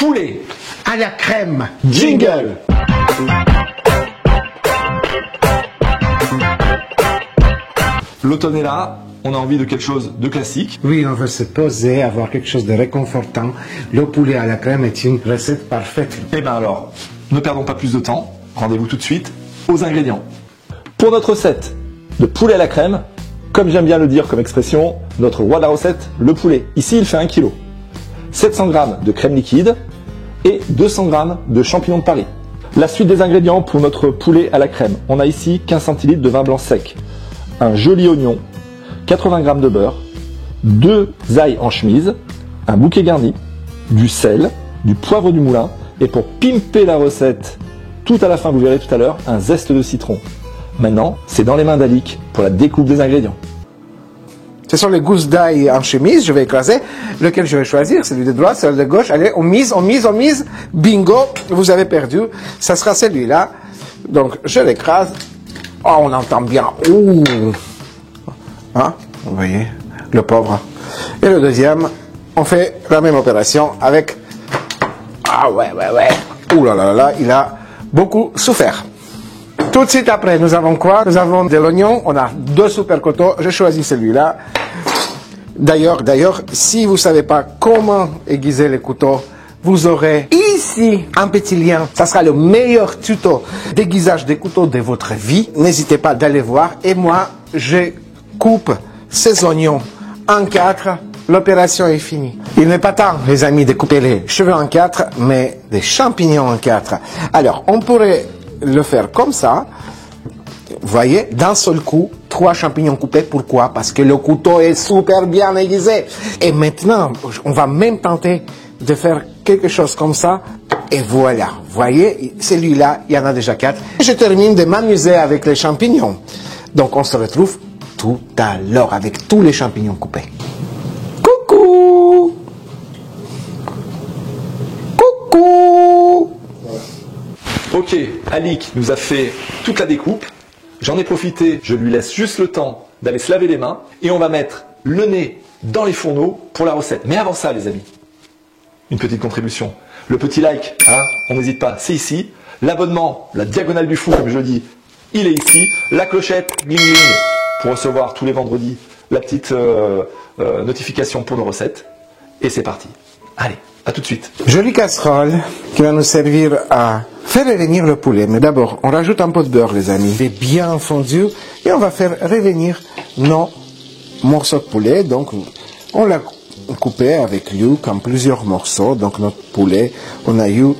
poulet à la crème. Jingle. L'automne est là, on a envie de quelque chose de classique. Oui, on veut se poser, avoir quelque chose de réconfortant. Le poulet à la crème est une recette parfaite. Et bien alors, ne perdons pas plus de temps, rendez-vous tout de suite aux ingrédients. Pour notre recette de poulet à la crème, comme j'aime bien le dire comme expression, notre roi de la recette, le poulet. Ici, il fait 1 kg. 700 g de crème liquide et 200 g de champignons de Paris. La suite des ingrédients pour notre poulet à la crème. On a ici 15 centilitres de vin blanc sec, un joli oignon, 80 g de beurre, 2 ails en chemise, un bouquet garni, du sel, du poivre du moulin et pour pimper la recette, tout à la fin, vous verrez tout à l'heure, un zeste de citron. Maintenant, c'est dans les mains d'Alic pour la découpe des ingrédients. Ce sont les gousses d'ail en chemise, je vais écraser. Lequel je vais choisir? Celui de droite, celui de gauche. Allez, on mise. Bingo, vous avez perdu. Ça sera celui-là. Donc, je l'écrase. Oh, on entend bien. Ouh. Hein? Vous voyez, le pauvre. Et le deuxième, on fait la même opération avec... Ah ouais. Ouh là là là, il a beaucoup souffert. Tout de suite après, nous avons quoi? Nous avons de l'oignon, on a 2 super couteaux, je choisis celui-là. D'ailleurs, si vous ne savez pas comment aiguiser les couteaux, vous aurez ici un petit lien. Ça sera le meilleur tuto d'aiguisage des couteaux de votre vie. N'hésitez pas d'aller voir. Et moi, je coupe ces oignons en 4. L'opération est finie. Il n'est pas temps, les amis, de couper les cheveux en 4, mais des champignons en 4. Alors, on pourrait le faire comme ça, vous voyez, d'un seul coup, 3 champignons coupés. Pourquoi? Parce que le couteau est super bien aiguisé. Et maintenant, on va même tenter de faire quelque chose comme ça. Et voilà, vous voyez, celui-là, il y en a déjà 4. Je termine de m'amuser avec les champignons. Donc, on se retrouve tout à l'heure avec tous les champignons coupés. Coucou! Coucou! Ok, Alic nous a fait toute la découpe. J'en ai profité, je lui laisse juste le temps d'aller se laver les mains. Et on va mettre le nez dans les fourneaux pour la recette. Mais avant ça, les amis, une petite contribution. Le petit like, hein, on n'hésite pas, c'est ici. L'abonnement, la diagonale du fou, comme je le dis, il est ici. La clochette, bling bling, pour recevoir tous les vendredis la petite notification pour nos recettes. Et c'est parti. Allez, à tout de suite. Jolie casserole qui va nous servir à faire revenir le poulet. Mais d'abord, on rajoute un peu de beurre, les amis. Il est bien fondu et on va faire revenir nos morceaux de poulet. Donc, on l'a coupé avec Luc en plusieurs morceaux. Donc, notre poulet, on a eu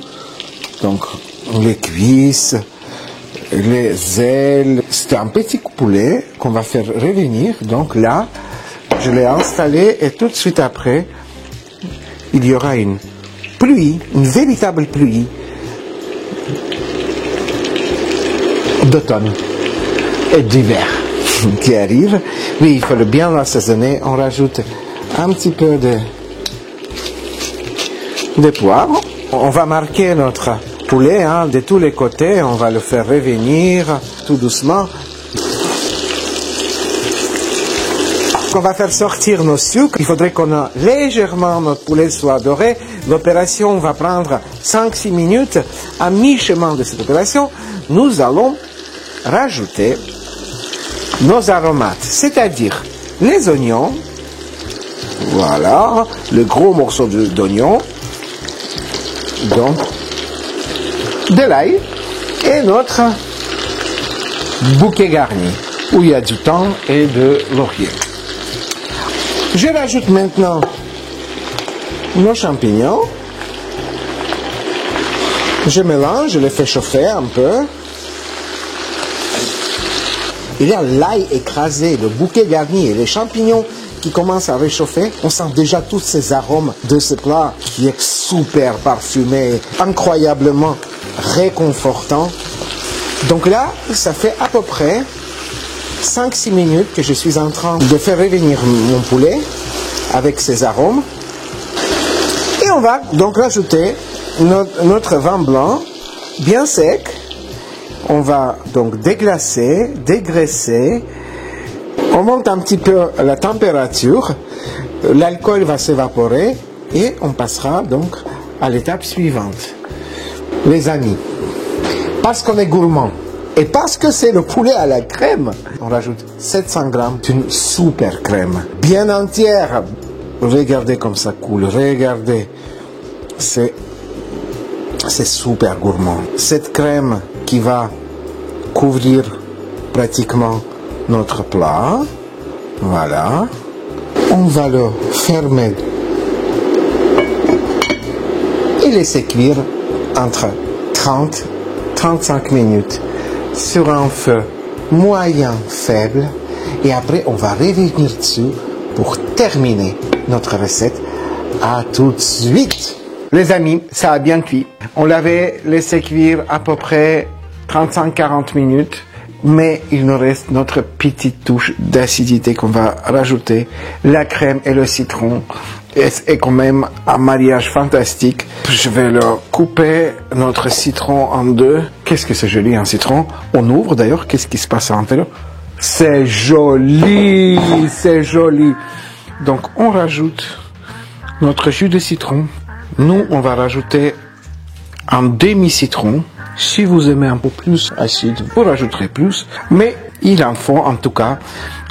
donc les cuisses, les ailes. C'est un petit poulet qu'on va faire revenir. Donc là, je l'ai installé et tout de suite après, il y aura une pluie, une véritable pluie d'automne et d'hiver qui arrive. Oui, il faut le bien l'assaisonner. On rajoute un petit peu de poivre. On va marquer notre poulet hein, de tous les côtés. On va le faire revenir tout doucement. On va faire sortir nos sucres. Il faudrait qu'on a légèrement notre poulet soit doré. L'opération va prendre 5-6 minutes. À mi-chemin de cette opération, nous allons rajouter nos aromates, c'est-à-dire les oignons. Voilà, le gros morceau d'oignon. Donc, de l'ail et notre bouquet garni où il y a du thym et de laurier. Je rajoute maintenant nos champignons. Je mélange, je les fais chauffer un peu. Il y a l'ail écrasé, le bouquet garni et les champignons qui commencent à réchauffer. On sent déjà tous ces arômes de ce plat qui est super parfumé, incroyablement réconfortant. Donc là, ça fait à peu près 5-6 minutes que je suis en train de faire revenir mon poulet avec ses arômes. Et on va donc rajouter notre vin blanc bien sec. On va donc déglacer, dégraisser. On monte un petit peu la température. L'alcool va s'évaporer et on passera donc à l'étape suivante. Les amis, parce qu'on est gourmand et parce que c'est le poulet à la crème, on rajoute 700 grammes d'une super crème, bien entière. Regardez comme ça coule, regardez. C'est super gourmand. Cette crème qui va couvrir pratiquement notre plat. Voilà. On va le fermer et laisser cuire entre 30-35 minutes sur un feu moyen faible. Et après, on va revenir dessus pour terminer notre recette. À tout de suite. Les amis, ça a bien cuit. On l'avait laissé cuire à peu près 35-40 minutes. Mais il nous reste notre petite touche d'acidité qu'on va rajouter. La crème et le citron est quand même un mariage fantastique. Je vais le couper, notre citron, en deux. Qu'est-ce que c'est joli, un citron. On ouvre d'ailleurs, qu'est-ce qui se passe à l'intérieur? C'est joli, c'est joli. Donc on rajoute notre jus de citron. Nous, on va rajouter un demi-citron. Si vous aimez un peu plus acide, vous rajouterez plus. Mais il en faut en tout cas.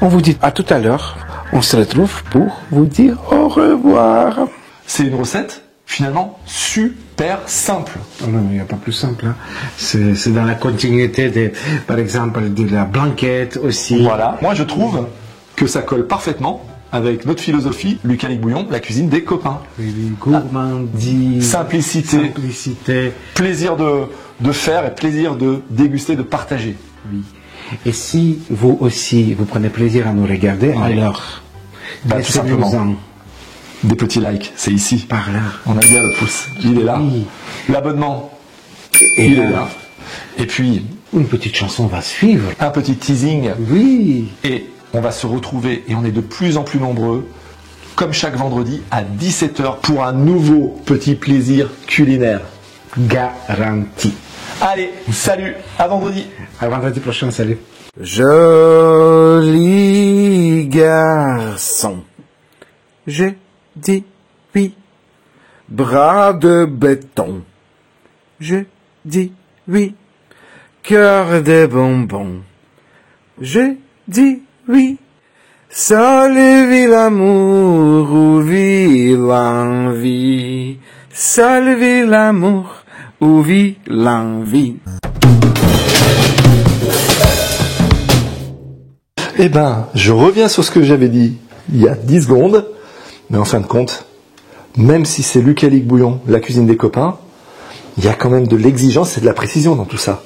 On vous dit à tout à l'heure. On se retrouve pour vous dire au revoir. C'est une recette, finalement, super simple. Oh non, il n'y a pas plus simple. Hein. C'est dans la continuité, par exemple, de la blanquette aussi. Voilà. Moi, je trouve que ça colle parfaitement avec notre philosophie, Lucas Bouillon, la cuisine des copains. Oui, gourmandise, simplicité, plaisir de faire et plaisir de déguster, de partager. Oui. Et si vous aussi, vous prenez plaisir à nous regarder, alors, tout simplement, des petits likes, c'est ici. Par là. On a bien le pouce, il est là. Oui. L'abonnement, il est là. Et puis, une petite chanson va suivre. Un petit teasing. Oui. Et on va se retrouver, et on est de plus en plus nombreux, comme chaque vendredi, à 17h pour un nouveau petit plaisir culinaire. Garanti. Allez, salut, à vendredi. À vendredi prochain, salut. Joli garçon. J'ai dit oui. Bras de béton. J'ai dit oui. Cœur de bonbons. J'ai dit oui. Seul vit l'amour ou vit l'envie. Seul vit l'amour ou vit l'envie. Eh ben, je reviens sur ce que j'avais dit il y a 10 secondes, mais en fin de compte, même si c'est Lucas Bouillon, la cuisine des copains, il y a quand même de l'exigence et de la précision dans tout ça.